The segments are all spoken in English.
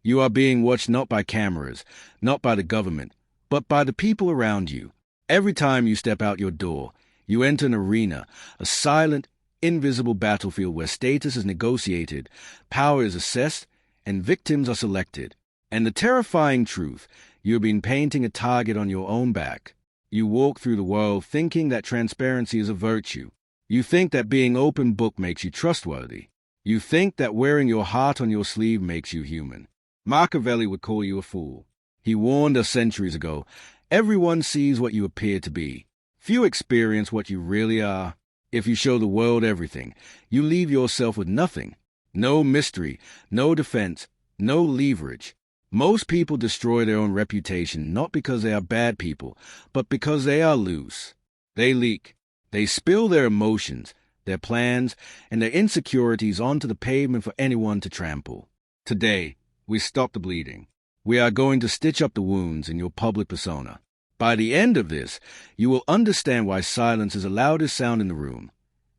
You are being watched not by cameras, not by the government, but by the people around you. Every time you step out your door, you enter an arena, a silent, invisible battlefield where status is negotiated, power is assessed, and victims are selected. And the terrifying truth, you have been painting a target on your own back. You walk through the world thinking that transparency is a virtue. You think that being open book makes you trustworthy. You think that wearing your heart on your sleeve makes you human. Machiavelli would call you a fool. He warned us centuries ago, everyone sees what you appear to be. Few experience what you really are. If you show the world everything, you leave yourself with nothing. No mystery, no defense, no leverage. Most people destroy their own reputation not because they are bad people, but because they are loose. They leak. They spill their emotions, their plans, and their insecurities onto the pavement for anyone to trample. Today, we stop the bleeding. We are going to stitch up the wounds in your public persona. By the end of this, you will understand why silence is the loudest sound in the room,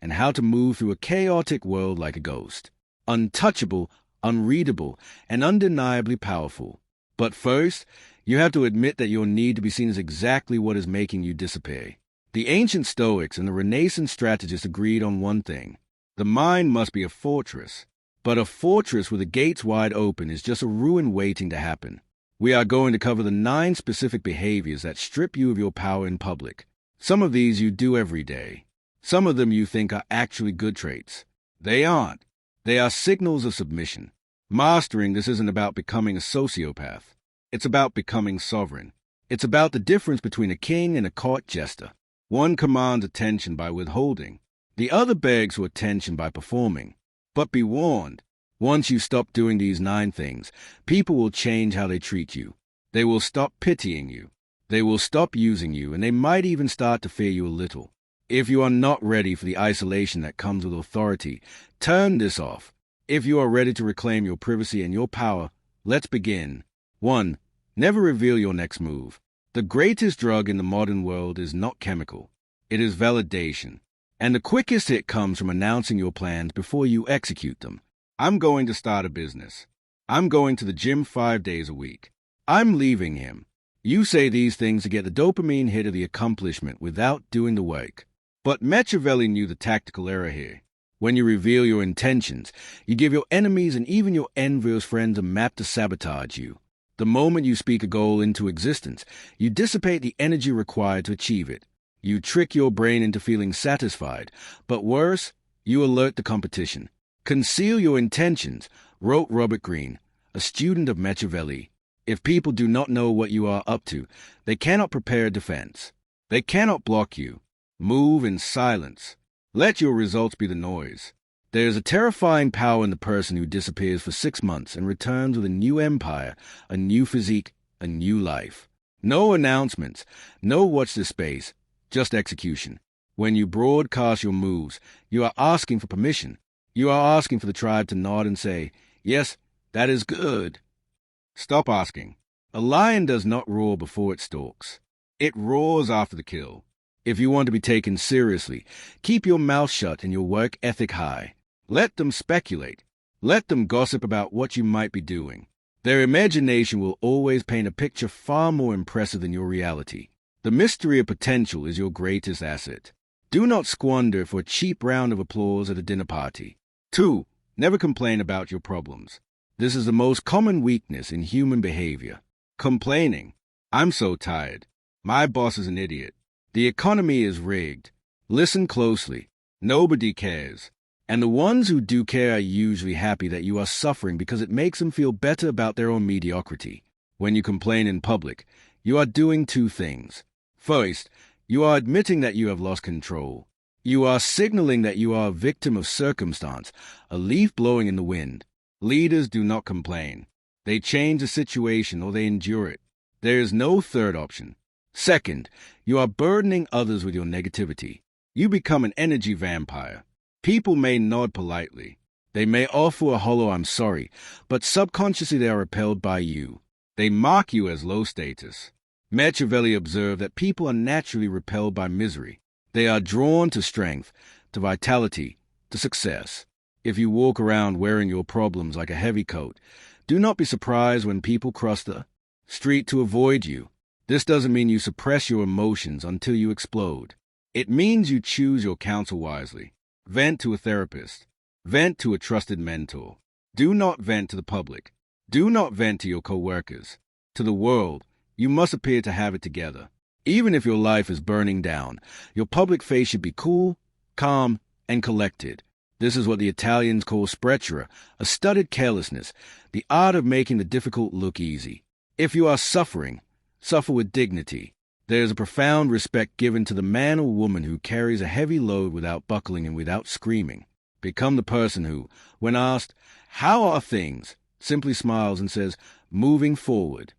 and how to move through a chaotic world like a ghost. Untouchable, unreadable, and undeniably powerful. But first, you have to admit that your need to be seen is exactly what is making you disappear. The ancient Stoics and the Renaissance strategists agreed on one thing. The mind must be a fortress. But a fortress with the gates wide open is just a ruin waiting to happen. We are going to cover the 9 specific behaviors that strip you of your power in public. Some of these you do every day. Some of them you think are actually good traits. They aren't. They are signals of submission. Mastering this isn't about becoming a sociopath. It's about becoming sovereign. It's about the difference between a king and a court jester. One commands attention by withholding. The other begs for attention by performing. But be warned, once you stop doing these 9 things, people will change how they treat you. They will stop pitying you. They will stop using you, and they might even start to fear you a little. If you are not ready for the isolation that comes with authority, turn this off. If you are ready to reclaim your privacy and your power, let's begin. 1. Never reveal your next move. The greatest drug in the modern world is not chemical. It is validation. And the quickest hit comes from announcing your plans before you execute them. I'm going to start a business. I'm going to the gym 5 days a week. I'm leaving him. You say these things to get the dopamine hit of the accomplishment without doing the work. But Machiavelli knew the tactical error here. When you reveal your intentions, you give your enemies and even your envious friends a map to sabotage you. The moment you speak a goal into existence, you dissipate the energy required to achieve it. You trick your brain into feeling satisfied, but worse, you alert the competition. Conceal your intentions, wrote Robert Greene, a student of Machiavelli. If people do not know what you are up to, they cannot prepare a defense. They cannot block you. Move in silence. Let your results be the noise. There is a terrifying power in the person who disappears for 6 months and returns with a new empire, a new physique, a new life. No announcements, no watch this space, just execution. When you broadcast your moves, you are asking for permission. You are asking for the tribe to nod and say, yes, that is good. Stop asking. A lion does not roar before it stalks. It roars after the kill. If you want to be taken seriously, keep your mouth shut and your work ethic high. Let them speculate. Let them gossip about what you might be doing. Their imagination will always paint a picture far more impressive than your reality. The mystery of potential is your greatest asset. Do not squander for a cheap round of applause at a dinner party. 2. Never complain about your problems. This is the most common weakness in human behavior. Complaining. I'm so tired. My boss is an idiot. The economy is rigged. Listen closely. Nobody cares. And the ones who do care are usually happy that you are suffering because it makes them feel better about their own mediocrity. When you complain in public, you are doing 2 things. First, you are admitting that you have lost control. You are signaling that you are a victim of circumstance, a leaf blowing in the wind. Leaders do not complain. They change the situation or they endure it. There is no third option. Second, you are burdening others with your negativity. You become an energy vampire. People may nod politely. They may offer a hollow "I'm sorry," but subconsciously they are repelled by you. They mock you as low status. Machiavelli observed that people are naturally repelled by misery. They are drawn to strength, to vitality, to success. If you walk around wearing your problems like a heavy coat, Do not be surprised when people cross the street to avoid you. This doesn't mean you suppress your emotions until you explode. It means you choose your counsel wisely. Vent to a therapist. Vent to a trusted mentor. Do not vent to the public. Do not vent to your co-workers. To the world, you must appear to have it together. Even if your life is burning down, your public face should be cool, calm, and collected. This is what the Italians call sprezzatura, a studied carelessness, the art of making the difficult look easy. If you are suffering, suffer with dignity. There is a profound respect given to the man or woman who carries a heavy load without buckling and without screaming. Become the person who, when asked, "How are things?" simply smiles and says, "Moving forward."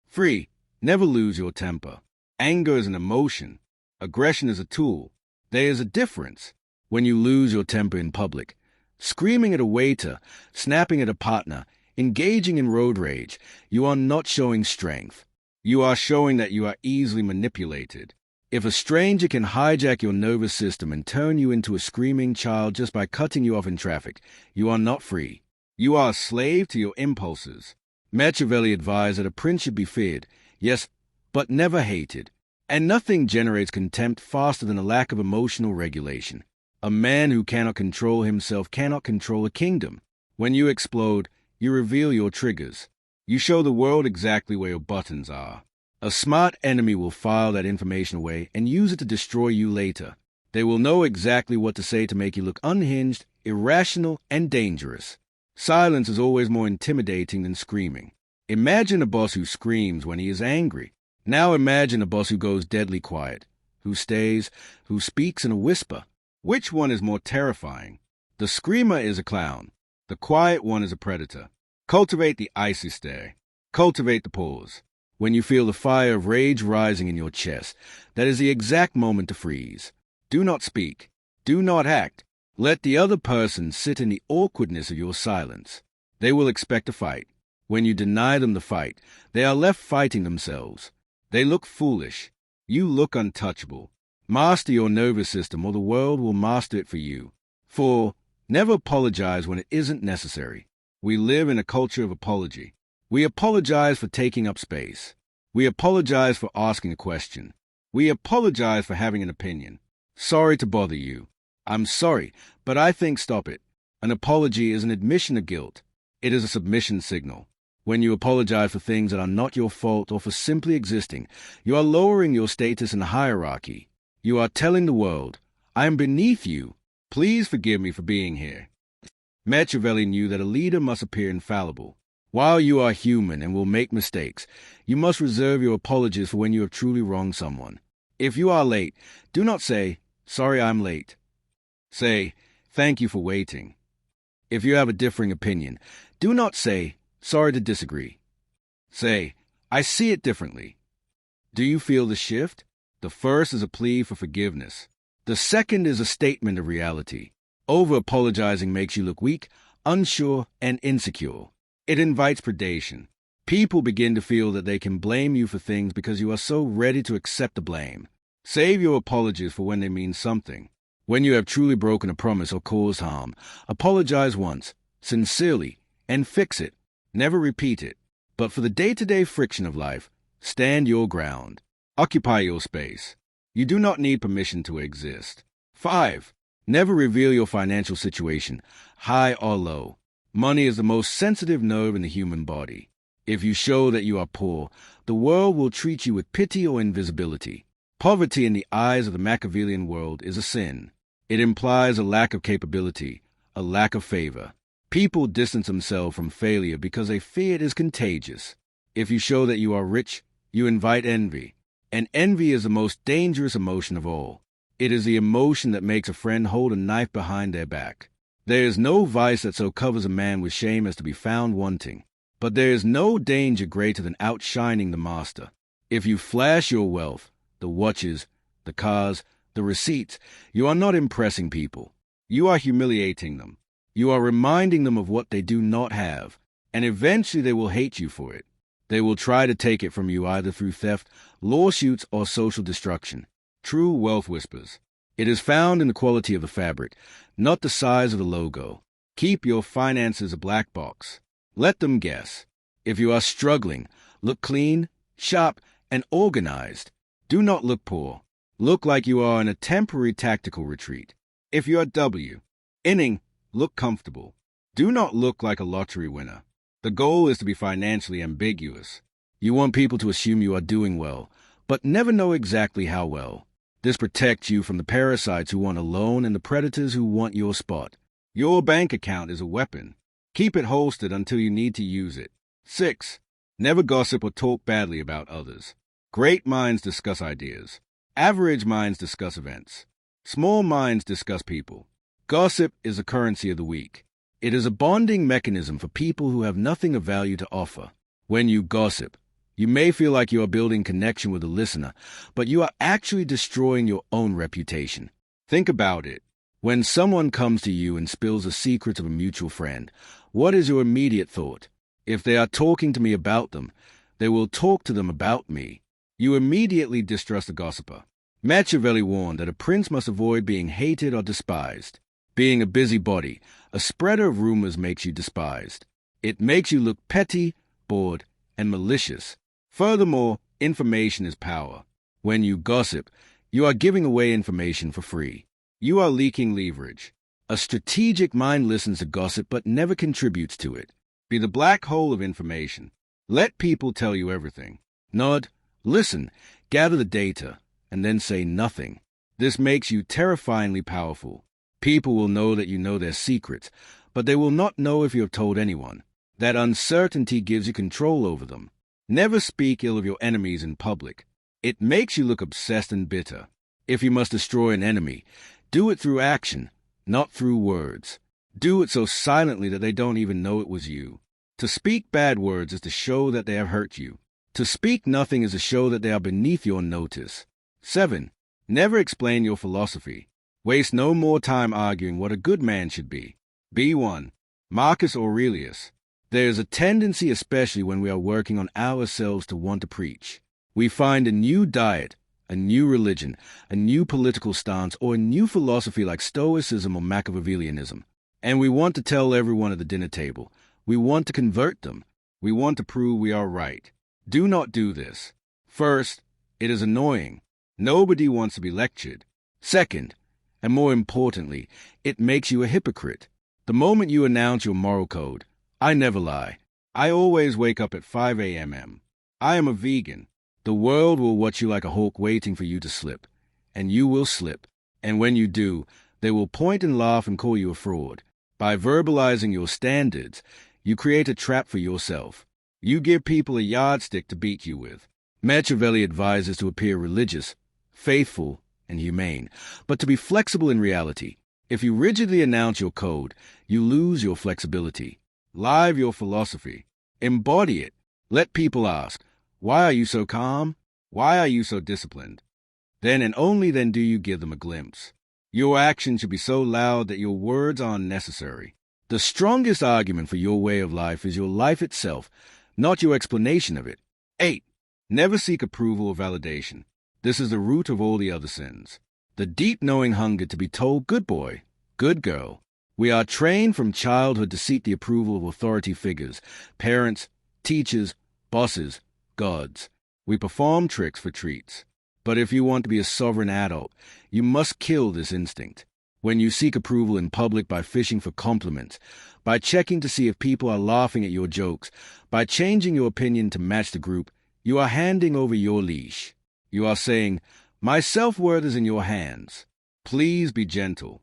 3. Never lose your temper. Anger is an emotion. Aggression is a tool. There is a difference. When you lose your temper in public, screaming at a waiter, snapping at a partner, engaging in road rage, you are not showing strength. You are showing that you are easily manipulated. If a stranger can hijack your nervous system and turn you into a screaming child just by cutting you off in traffic, you are not free. You are a slave to your impulses. Machiavelli advised that a prince should be feared, yes, but never hated. And nothing generates contempt faster than a lack of emotional regulation. A man who cannot control himself cannot control a kingdom. When you explode, you reveal your triggers. You show the world exactly where your buttons are. A smart enemy will file that information away and use it to destroy you later. They will know exactly what to say to make you look unhinged, irrational, and dangerous. Silence is always more intimidating than screaming. Imagine a boss who screams when he is angry. Now imagine a boss who goes deadly quiet, who stays, who speaks in a whisper. Which one is more terrifying? The screamer is a clown. The quiet one is a predator. Cultivate the icy stare. Cultivate the pause. When you feel the fire of rage rising in your chest, that is the exact moment to freeze. Do not speak. Do not act. Let the other person sit in the awkwardness of your silence. They will expect a fight. When you deny them the fight, they are left fighting themselves. They look foolish. You look untouchable. Master your nervous system or the world will master it for you. 4. Never apologize when it isn't necessary. We live in a culture of apology. We apologize for taking up space. We apologize for asking a question. We apologize for having an opinion. Sorry to bother you. I'm sorry, but I think stop it. An apology is an admission of guilt. It is a submission signal. When you apologize for things that are not your fault or for simply existing, you are lowering your status in the hierarchy. You are telling the world, I am beneath you. Please forgive me for being here. Machiavelli knew that a leader must appear infallible. While you are human and will make mistakes, you must reserve your apologies for when you have truly wronged someone. If you are late, do not say, "Sorry I'm late." Say, "Thank you for waiting." If you have a differing opinion, do not say, "Sorry to disagree." Say, "I see it differently." Do you feel the shift? The first is a plea for forgiveness. The second is a statement of reality. Over-apologizing makes you look weak, unsure, and insecure. It invites predation. People begin to feel that they can blame you for things because you are so ready to accept the blame. Save your apologies for when they mean something. When you have truly broken a promise or caused harm, apologize once, sincerely, and fix it. Never repeat it. But for the day-to-day friction of life, stand your ground. Occupy your space. You do not need permission to exist. 5. Never reveal your financial situation, high or low. Money is the most sensitive nerve in the human body. If you show that you are poor, the world will treat you with pity or invisibility. Poverty in the eyes of the Machiavellian world is a sin. It implies a lack of capability, a lack of favor. People distance themselves from failure because they fear it is contagious. If you show that you are rich, you invite envy. And envy is the most dangerous emotion of all. It is the emotion that makes a friend hold a knife behind their back. There is no vice that so covers a man with shame as to be found wanting. But there is no danger greater than outshining the master. If you flash your wealth, the watches, the cars, the receipts, you are not impressing people. You are humiliating them. You are reminding them of what they do not have, and eventually they will hate you for it. They will try to take it from you either through theft, lawsuits, or social destruction. True wealth whispers. It is found in the quality of the fabric, not the size of the logo. Keep your finances a black box. Let them guess. If you are struggling, look clean, sharp, and organized. Do not look poor. Look like you are in a temporary tactical retreat. If you are inning, look comfortable. Do not look like a lottery winner. The goal is to be financially ambiguous. You want people to assume you are doing well, but never know exactly how well. This protects you from the parasites who want a loan and the predators who want your spot. Your bank account is a weapon. Keep it holstered until you need to use it. 6. Never gossip or talk badly about others. Great minds discuss ideas. Average minds discuss events. Small minds discuss people. Gossip is the currency of the weak. It is a bonding mechanism for people who have nothing of value to offer. When you gossip, you may feel like you are building connection with the listener, but you are actually destroying your own reputation. Think about it. When someone comes to you and spills the secrets of a mutual friend, what is your immediate thought? If they are talking to me about them, they will talk to them about me. You immediately distrust a gossiper. Machiavelli warned that a prince must avoid being hated or despised. Being a busybody, a spreader of rumors makes you despised. It makes you look petty, bored, and malicious. Furthermore, information is power. When you gossip, you are giving away information for free. You are leaking leverage. A strategic mind listens to gossip but never contributes to it. Be the black hole of information. Let people tell you everything. Nod, listen, gather the data, and then say nothing. This makes you terrifyingly powerful. People will know that you know their secrets, but they will not know if you have told anyone. That uncertainty gives you control over them. Never speak ill of your enemies in public. It makes you look obsessed and bitter. If you must destroy an enemy, do it through action, not through words. Do it so silently that they don't even know it was you. To speak bad words is to show that they have hurt you. To speak nothing is to show that they are beneath your notice. 7. Never explain your philosophy. Waste no more time arguing what a good man should be. B1. Marcus Aurelius. There is a tendency, especially when we are working on ourselves, to want to preach. We find a new diet, a new religion, a new political stance, or a new philosophy like Stoicism or Machiavellianism. And we want to tell everyone at the dinner table. We want to convert them. We want to prove we are right. Do not do this. First, it is annoying. Nobody wants to be lectured. Second, and more importantly, it makes you a hypocrite. The moment you announce your moral code, I never lie. I always wake up at 5 a.m. I am a vegan. The world will watch you like a hawk waiting for you to slip. And you will slip. And when you do, they will point and laugh and call you a fraud. By verbalizing your standards, you create a trap for yourself. You give people a yardstick to beat you with. Machiavelli advises to appear religious, faithful, and humane, but to be flexible in reality. If you rigidly announce your code, you lose your flexibility. Live your philosophy. Embody it. Let people ask, why are you so calm? Why are you so disciplined? Then and only then do you give them a glimpse. Your action should be so loud that your words are unnecessary. The strongest argument for your way of life is your life itself, not your explanation of it. 8. Never seek approval or validation. This is the root of all the other sins. The deep knowing hunger to be told, good boy, good girl. We are trained from childhood to seek the approval of authority figures, parents, teachers, bosses, gods. We perform tricks for treats. But if you want to be a sovereign adult, you must kill this instinct. When you seek approval in public by fishing for compliments, by checking to see if people are laughing at your jokes, by changing your opinion to match the group, you are handing over your leash. You are saying, my self-worth is in your hands. Please be gentle.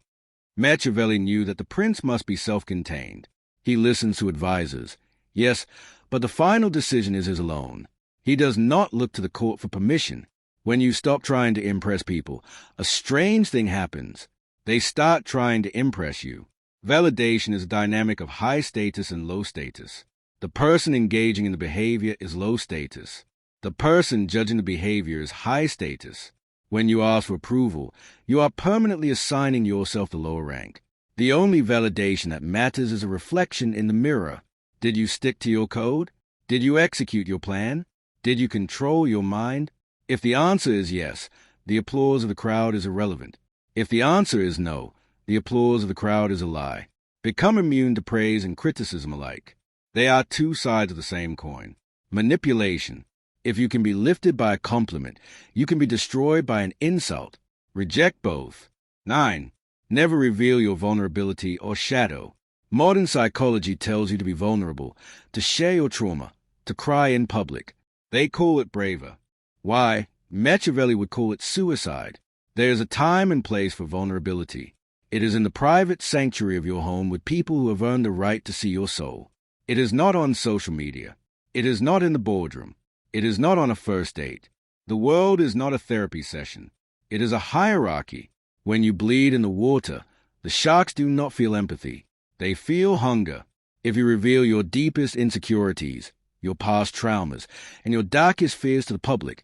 Machiavelli knew that the prince must be self-contained. He listens to advisors. Yes, but the final decision is his alone. He does not look to the court for permission. When you stop trying to impress people, a strange thing happens. They start trying to impress you. Validation is a dynamic of high status and low status. The person engaging in the behavior is low status. The person judging the behavior is high status. When you ask for approval, you are permanently assigning yourself the lower rank. The only validation that matters is a reflection in the mirror. Did you stick to your code? Did you execute your plan? Did you control your mind? If the answer is yes, the applause of the crowd is irrelevant. If the answer is no, the applause of the crowd is a lie. Become immune to praise and criticism alike. They are two sides of the same coin. Manipulation. If you can be lifted by a compliment, you can be destroyed by an insult. Reject both. 9. Never reveal your vulnerability or shadow. Modern psychology tells you to be vulnerable, to share your trauma, to cry in public. They call it braver. Why? Machiavelli would call it suicide. There is a time and place for vulnerability. It is in the private sanctuary of your home with people who have earned the right to see your soul. It is not on social media. It is not in the boardroom. It is not on a first date. The world is not a therapy session. It is a hierarchy. When you bleed in the water, the sharks do not feel empathy. They feel hunger. If you reveal your deepest insecurities, your past traumas, and your darkest fears to the public,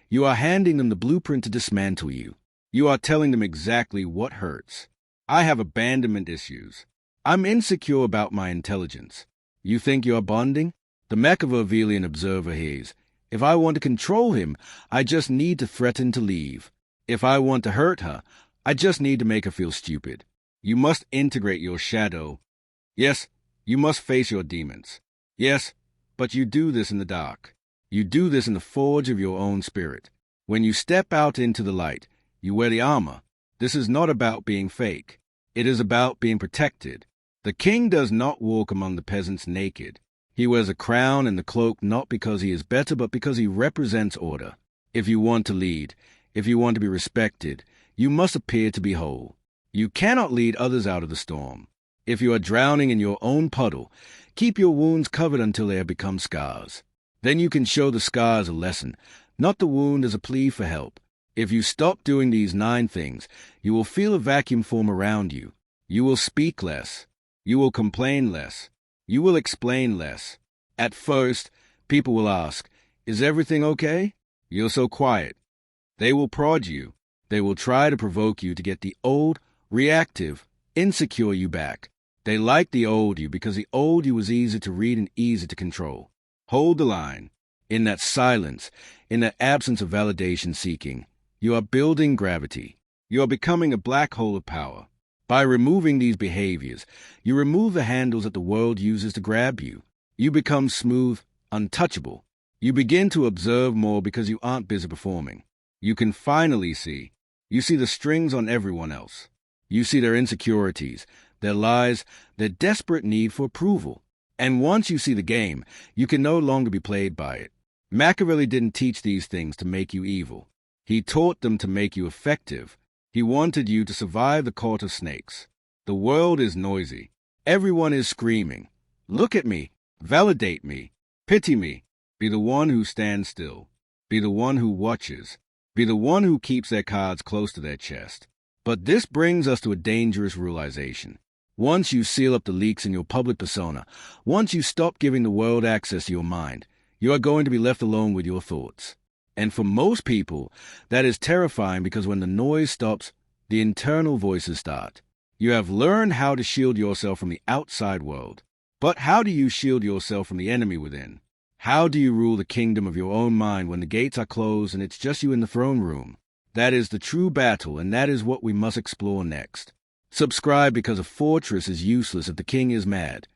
you are handing them the blueprint to dismantle you. You are telling them exactly what hurts. I have abandonment issues. I'm insecure about my intelligence. You think you're bonding? The Machiavellian observer hears, if I want to control him, I just need to threaten to leave. If I want to hurt her, I just need to make her feel stupid. You must integrate your shadow. Yes, you must face your demons. Yes, but you do this in the dark. You do this in the forge of your own spirit. When you step out into the light, you wear the armor. This is not about being fake. It is about being protected. The king does not walk among the peasants naked. He wears a crown and the cloak not because he is better, but because he represents order. If you want to lead, if you want to be respected, you must appear to be whole. You cannot lead others out of the storm. If you are drowning in your own puddle, keep your wounds covered until they have become scars. Then you can show the scars a lesson, not the wound as a plea for help. If you stop doing these 9 things, you will feel a vacuum form around you. You will speak less. You will complain less. You will explain less. At first, people will ask, is everything okay? You're so quiet. They will prod you. They will try to provoke you to get the old, reactive, insecure you back. They like the old you because the old you was easy to read and easy to control. Hold the line. In that silence, in that absence of validation seeking, you are building gravity. You are becoming a black hole of power. By removing these behaviors, you remove the handles that the world uses to grab you. You become smooth, untouchable. You begin to observe more because you aren't busy performing. You can finally see. You see the strings on everyone else. You see their insecurities, their lies, their desperate need for approval. And once you see the game, you can no longer be played by it. Machiavelli didn't teach these things to make you evil. He taught them to make you effective. He wanted you to survive the court of snakes. The world is noisy. Everyone is screaming. Look at me. Validate me. Pity me. Be the one who stands still. Be the one who watches. Be the one who keeps their cards close to their chest. But this brings us to a dangerous realization. Once you seal up the leaks in your public persona, once you stop giving the world access to your mind, you are going to be left alone with your thoughts. And for most people, that is terrifying because when the noise stops, the internal voices start. You have learned how to shield yourself from the outside world. But how do you shield yourself from the enemy within? How do you rule the kingdom of your own mind when the gates are closed and it's just you in the throne room? That is the true battle, and that is what we must explore next. Subscribe because a fortress is useless if the king is mad.